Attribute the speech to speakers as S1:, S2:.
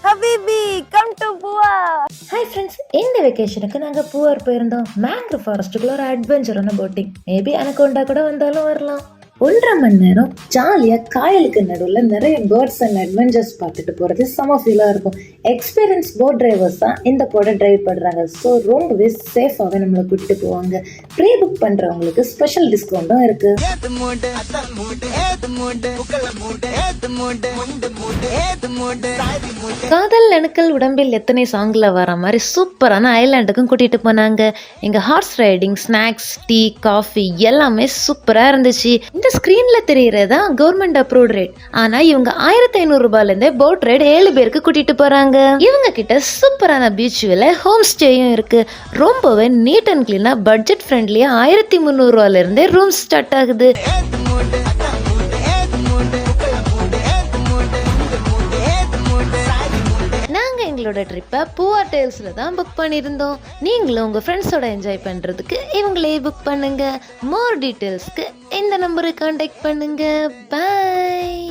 S1: Habibi come to Poovar.
S2: Hi friends, இந்த வெக்கேஷனுக்கு நாங்கள் பூவார் போயிருந்தோம். மேங்க்ரோவ் ஃபாரஸ்ட்டுக்குள்ள ஒரு அட்வென்ச்சரான போட்டிங். மேபி அனகோண்டா கூட வந்தாலும் வரலாம். 1.5 மணி நேரம் ஜாலியாக காயலுக்கு நடுவில் நிறைய பேர்ட்ஸ் அண்ட் அட்வென்ச்சர்ஸ் பார்த்துட்டு போகிறது செம ஃபீலாக இருக்கும். எக்ஸ்பீரியன்ஸ் போட் டிரைவர்ஸ் தான் இந்த போட்டை டிரைவ் பண்ணுறாங்க. ஸோ ரொம்பவே சேஃபாகவே நம்மளை கூட்டிட்டு போவாங்க. ப்ரீ புக் பண்ணுறவங்களுக்கு ஸ்பெஷல் டிஸ்கவுண்ட்டும் இருக்குது. காதல் அணுக்கள் உடம்பில் எத்தனை சாங்கில் வர மாதிரி சூப்பரான ஐலாண்டுக்கும் கூட்டிகிட்டு போனாங்க. எங்கள் horse riding, snacks, tea, coffee எல்லாமே சூப்பராக இருந்துச்சு. இந்த ஸ்க்ரீனில் தெரியறதா கவர்மெண்ட் அப்ரூவ்ட் ரேட். ஆனால் இவங்க 1500 ரூபாயிலேருந்தே போட் ரைடு 7 பேருக்கு கூட்டிகிட்டு போகிறாங்க. இவங்க கிட்ட சூப்பரான பீச் வியூவில் ஹோம் ஸ்டேயும் இருக்குது. ரொம்பவே நீட் அண்ட் க்ளீனாக பட்ஜெட் ஃப்ரெண்ட்லியாக 1300 ரூபாயிலேருந்தே ரூம் ஸ்டார்ட் ஆகுது. எங்களோட ட்ரிப்பை பூவார் டேல்ஸில் தான் புக் பண்ணியிருந்தோம். நீங்களும் உங்கள் ஃப்ரெண்ட்ஸோட என்ஜாய் பண்ணுறதுக்கு இவங்களே புக் பண்ணுங்கள். மோர் டீட்டெயில்ஸ்க்கு இந்த நம்பரை கான்டாக்ட் பண்ணுங்கள். பாய்.